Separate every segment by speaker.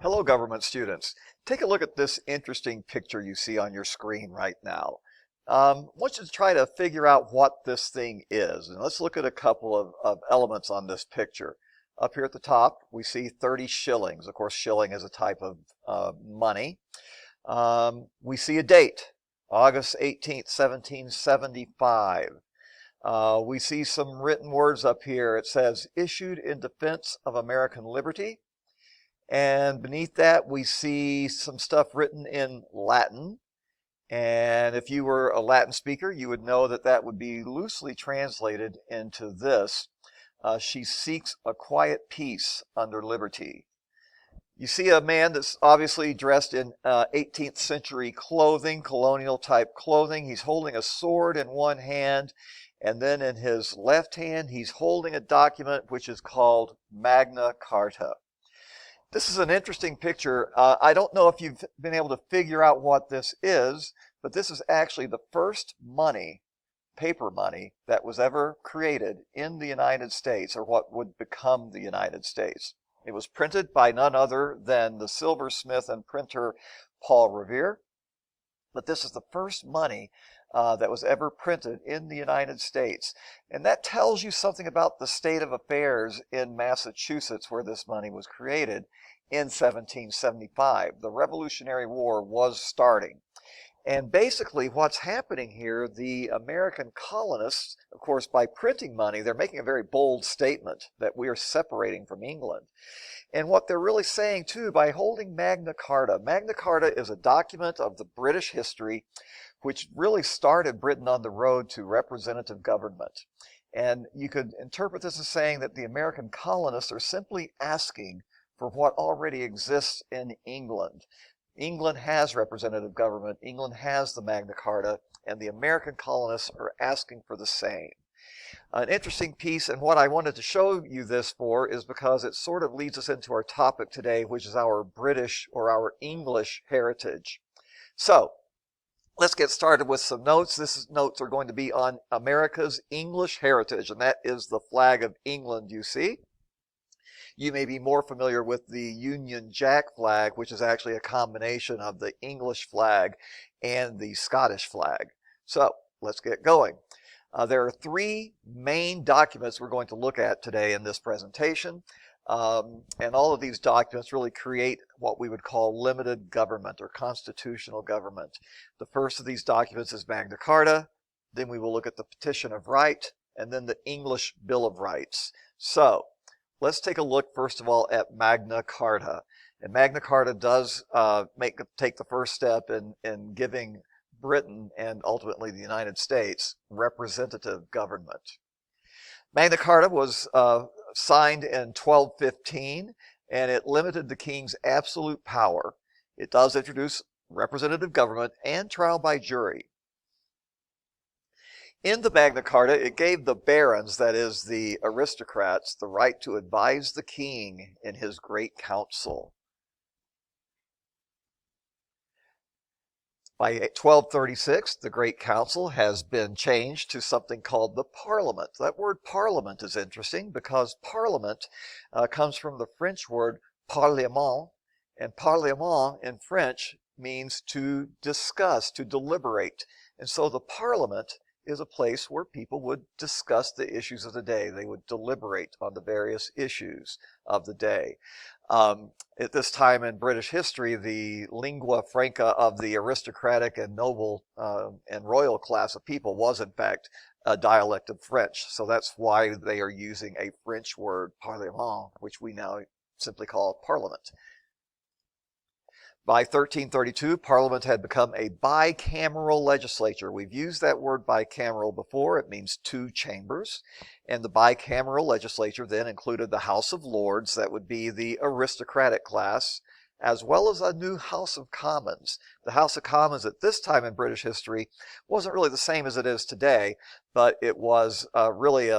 Speaker 1: Hello, government students. Take a look at this interesting picture you see on your screen right now. I want you to try to figure out what this thing is. And let's look at a couple of elements on this picture. Up here at the top, we see 30 shillings. Of course, shilling is a type of money. We see a date, August 18th, 1775. We see some written words up here. It says, issued in defense of American liberty. And beneath that, we see some stuff written in Latin. And if you were a Latin speaker, you would know that that would be loosely translated into this. She seeks a quiet peace under liberty. You see a man that's obviously dressed in 18th century clothing, colonial type clothing. He's holding a sword in one hand, and then in his left hand, he's holding a document which is called Magna Carta. This is an interesting picture. I don't know if you've been able to figure out what this is, but this is actually the first money, paper money, that was ever created in the United States, or what would become the United States. It was printed by none other than the silversmith and printer Paul Revere, but this is the first money that was ever printed in the United States. And that tells you something about the state of affairs in Massachusetts, where this money was created in 1775. The Revolutionary War was starting. And basically what's happening here, the American colonists, of course, by printing money, they're making a very bold statement that we are separating from England. And what they're really saying, too, by holding Magna Carta. Magna Carta is a document of the British history which really started Britain on the road to representative government. And you could interpret this as saying that the American colonists are simply asking for what already exists in England. England has representative government, England has the Magna Carta, and the American colonists are asking for the same. An interesting piece, and what I wanted to show you this for is because it sort of leads us into our topic today, which is our British or our English heritage. So, let's get started with some notes. These notes are going to be on America's English heritage, and that is the flag of England you see. You may be more familiar with the Union Jack flag, which is actually a combination of the English flag and the Scottish flag. So, let's get going. There are three main documents we're going to look at today in this presentation. And all of these documents really create what we would call limited government or constitutional government. The first of these documents is Magna Carta. Then we will look at the Petition of Right, and then the English Bill of Rights. So, let's take a look first of all at Magna Carta. And Magna Carta does take the first step in giving Britain and ultimately the United States representative government. Magna Carta was signed in 1215, and it limited the king's absolute power. It does introduce representative government and trial by jury. In the Magna Carta, it gave the barons, that is the aristocrats, the right to advise the king in his great council. By 1236, the Great Council has been changed to something called the Parliament. That word Parliament is interesting because Parliament comes from the French word parlement, and parlement in French means to discuss, to deliberate. And so the Parliament is a place where people would discuss the issues of the day. They would deliberate on the various issues of the day. At this time in British history, the lingua franca of the aristocratic and noble and royal class of people was in fact a dialect of French. So that's why they are using a French word, parlement, which we now simply call parliament. By 1332, Parliament had become a bicameral legislature. We've used that word bicameral before. It means two chambers. And the bicameral legislature then included the House of Lords, that would be the aristocratic class, as well as a new House of Commons. The House of Commons at this time in British history wasn't really the same as it is today, but it was really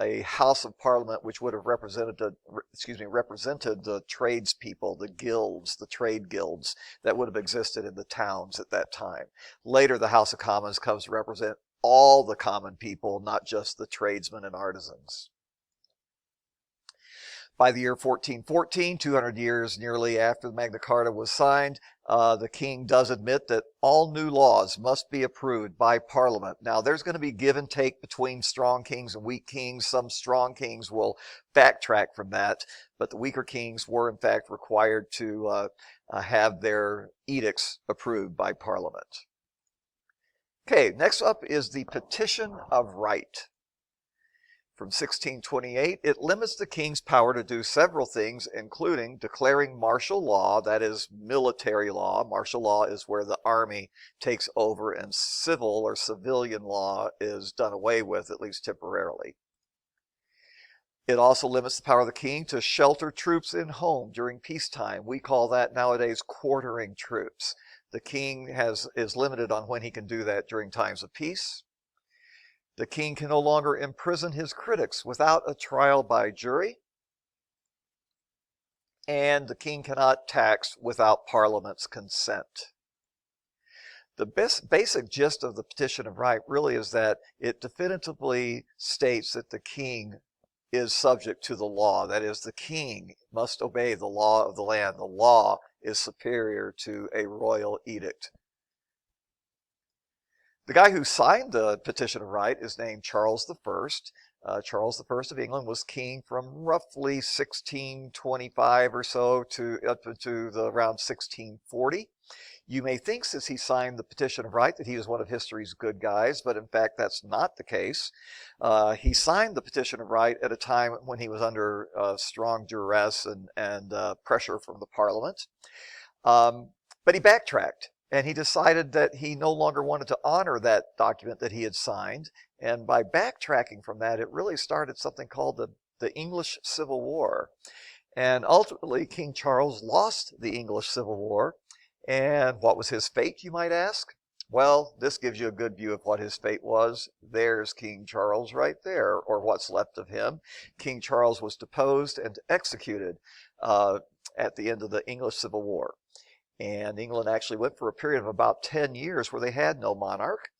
Speaker 1: a House of Parliament which would have represented the tradespeople, the guilds, the trade guilds that would have existed in the towns at that time. Later, the House of Commons comes to represent all the common people, not just the tradesmen and artisans. By the year 1414, 200 years nearly after the Magna Carta was signed, the king does admit that all new laws must be approved by Parliament. Now, there's going to be give and take between strong kings and weak kings. Some strong kings will backtrack from that, but the weaker kings were in fact required to have their edicts approved by Parliament. Okay, next up is the Petition of Right. From 1628, it limits the king's power to do several things, including declaring martial law, that is military law. Martial law is where the army takes over, and civil or civilian law is done away with, at least temporarily. It also limits the power of the king to shelter troops in home during peacetime. We call that nowadays quartering troops. The king is limited on when he can do that during times of peace. The king can no longer imprison his critics without a trial by jury. And the king cannot tax without Parliament's consent. The basic gist of the Petition of Right really is that it definitively states that the king is subject to the law. That is, the king must obey the law of the land. The law is superior to a royal edict. The guy who signed the Petition of Right is named Charles I. Charles I of England was king from roughly 1625 or so to up to around 1640. You may think, since he signed the Petition of Right, that he was one of history's good guys, but in fact that's not the case. He signed the Petition of Right at a time when he was under strong duress and pressure from the Parliament. But he backtracked. And he decided that he no longer wanted to honor that document that he had signed. And by backtracking from that, it really started something called the English Civil War. And ultimately, King Charles lost the English Civil War. And what was his fate, you might ask? Well, this gives you a good view of what his fate was. There's King Charles right there, or what's left of him. King Charles was deposed and executed at the end of the English Civil War. And England actually went for a period of about 10 years where they had no monarch.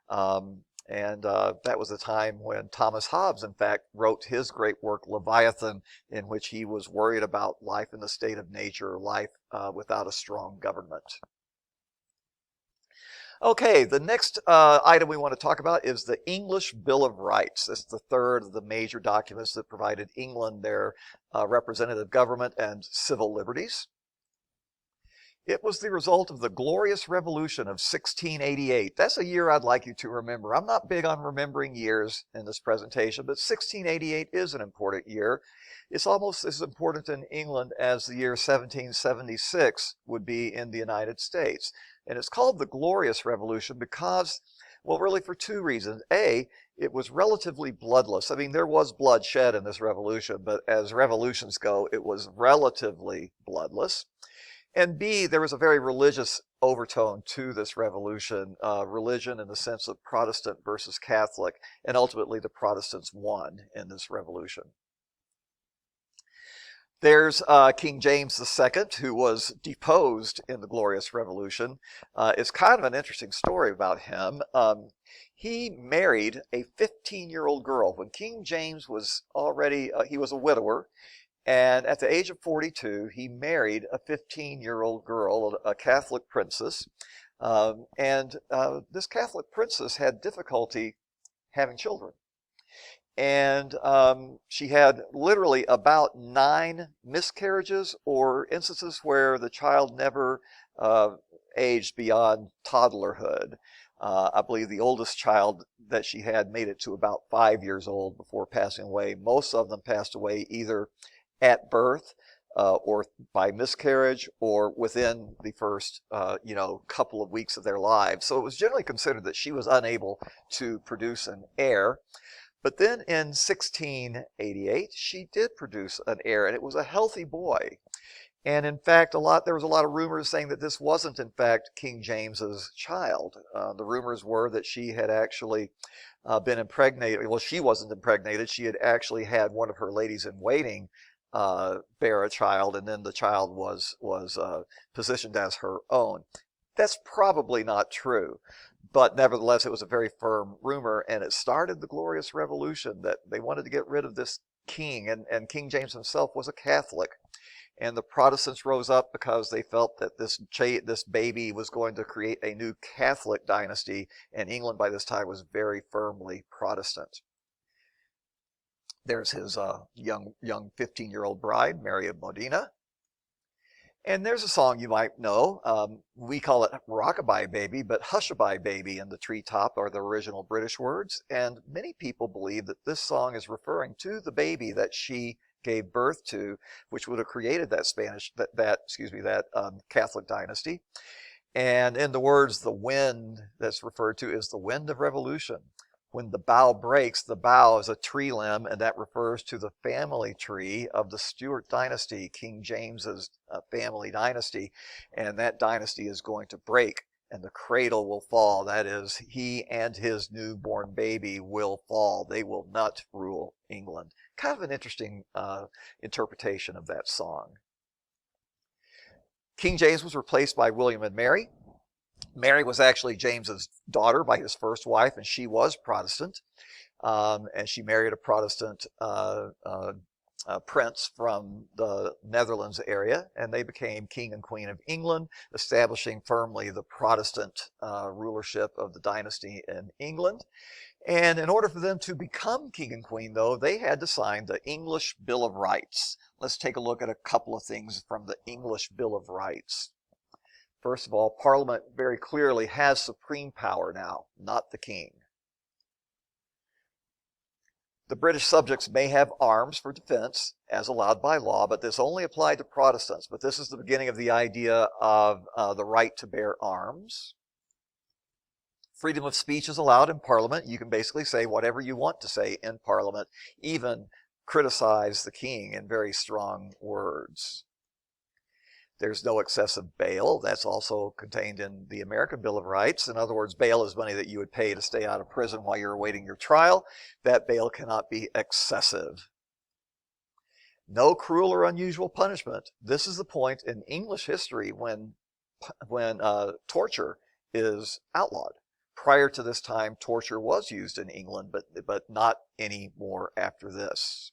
Speaker 1: That was the time when Thomas Hobbes, in fact, wrote his great work, Leviathan, in which he was worried about life in the state of nature, life without a strong government. Okay, the next item we want to talk about is the English Bill of Rights. This is the third of the major documents that provided England their representative government and civil liberties. It was the result of the Glorious Revolution of 1688. That's a year I'd like you to remember. I'm not big on remembering years in this presentation, but 1688 is an important year. It's almost as important in England as the year 1776 would be in the United States. And it's called the Glorious Revolution because, well, really for two reasons. A, it was relatively bloodless. I mean, there was bloodshed in this revolution, but as revolutions go, it was relatively bloodless. And B, there was a very religious overtone to this revolution, religion in the sense of Protestant versus Catholic, and ultimately the Protestants won in this revolution. There's King James II, who was deposed in the Glorious Revolution. It's kind of an interesting story about him. He married a 15-year-old girl. When King James was already, he was a widower. And at the age of 42, he married a 15-year-old girl, a Catholic princess. This Catholic princess had difficulty having children. And she had literally about 9 miscarriages or instances where the child never aged beyond toddlerhood. I believe the oldest child that she had made it to about 5 years old before passing away. Most of them passed away either at birth or by miscarriage or within the first couple of weeks of their lives. So it was generally considered that she was unable to produce an heir. But then in 1688, she did produce an heir, and it was a healthy boy. And in fact, there was a lot of rumors saying that this wasn't in fact King James's child. The rumors were that she had actually been impregnated. Well, she wasn't impregnated. She had actually had one of her ladies in waiting bear a child, and then the child was positioned as her own. That's probably not true, but nevertheless, it was a very firm rumor, and it started the Glorious Revolution that they wanted to get rid of this king, and King James himself was a Catholic. And the Protestants rose up because they felt that this baby was going to create a new Catholic dynasty, and England by this time was very firmly Protestant. There's his young 15-year-old bride, Mary of Modena. And there's a song you might know. We call it Rockabye Baby, but Hushabye Baby in the treetop are the original British words. And many people believe that this song is referring to the baby that she gave birth to, which would have created that Catholic dynasty. And in the words, the wind that's referred to is the wind of revolution. When the bough breaks, the bough is a tree limb, and that refers to the family tree of the Stuart dynasty, King James's family dynasty. And that dynasty is going to break, and the cradle will fall. That is, he and his newborn baby will fall. They will not rule England. Kind of an interesting interpretation of that song. King James was replaced by William and Mary. Mary was actually James's daughter by his first wife, and she was Protestant. And she married a Protestant prince from the Netherlands area, and they became king and queen of England, establishing firmly the Protestant rulership of the dynasty in England. And in order for them to become king and queen, though, they had to sign the English Bill of Rights. Let's take a look at a couple of things from the English Bill of Rights. First of all, Parliament very clearly has supreme power now, not the king. The British subjects may have arms for defense, as allowed by law, but this only applied to Protestants. But this is the beginning of the idea of the right to bear arms. Freedom of speech is allowed in Parliament. You can basically say whatever you want to say in Parliament, even criticize the king in very strong words. There's no excessive bail. That's also contained in the American Bill of Rights. In other words, bail is money that you would pay to stay out of prison while you're awaiting your trial. That bail cannot be excessive. No cruel or unusual punishment. This is the point in English history when torture is outlawed. Prior to this time, torture was used in England, but not anymore after this.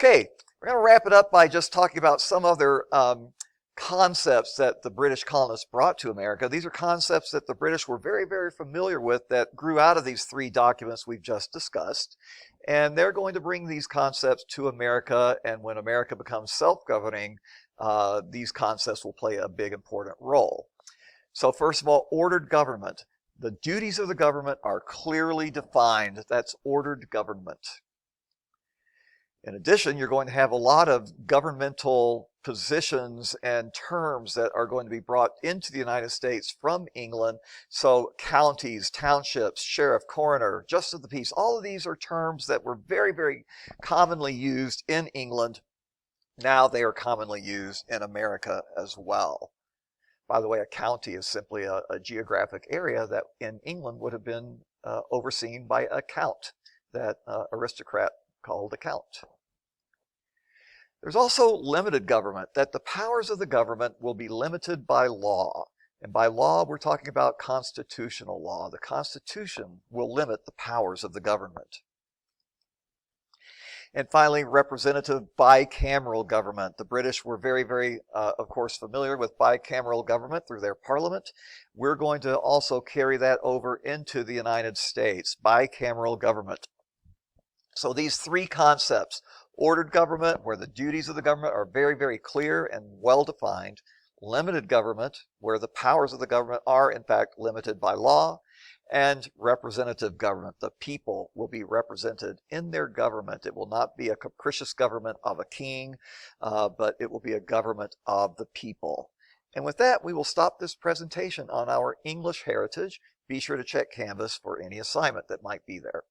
Speaker 1: Okay, we're going to wrap it up by just talking about some other concepts that the British colonists brought to America. These are concepts that the British were very, very familiar with that grew out of these three documents we've just discussed. And they're going to bring these concepts to America, and when America becomes self-governing, these concepts will play a big, important role. So first of all, ordered government. The duties of the government are clearly defined. That's ordered government. In addition, you're going to have a lot of governmental positions and terms that are going to be brought into the United States from England. So counties, townships, sheriff, coroner, justice of the peace, all of these are terms that were very, very commonly used in England. Now they are commonly used in America as well. By the way, a county is simply a geographic area that in England would have been overseen by a count, that aristocrat called a count. There's also limited government, that the powers of the government will be limited by law. And by law, we're talking about constitutional law. The Constitution will limit the powers of the government. And finally, representative bicameral government. The British were very, very, of course, familiar with bicameral government through their parliament. We're going to also carry that over into the United States, bicameral government. So these three concepts, ordered government, where the duties of the government are very, very clear and well-defined, limited government, where the powers of the government are, in fact, limited by law, and representative government. The people will be represented in their government. It will not be a capricious government of a king, but it will be a government of the people. And with that, we will stop this presentation on our English heritage. Be sure to check Canvas for any assignment that might be there.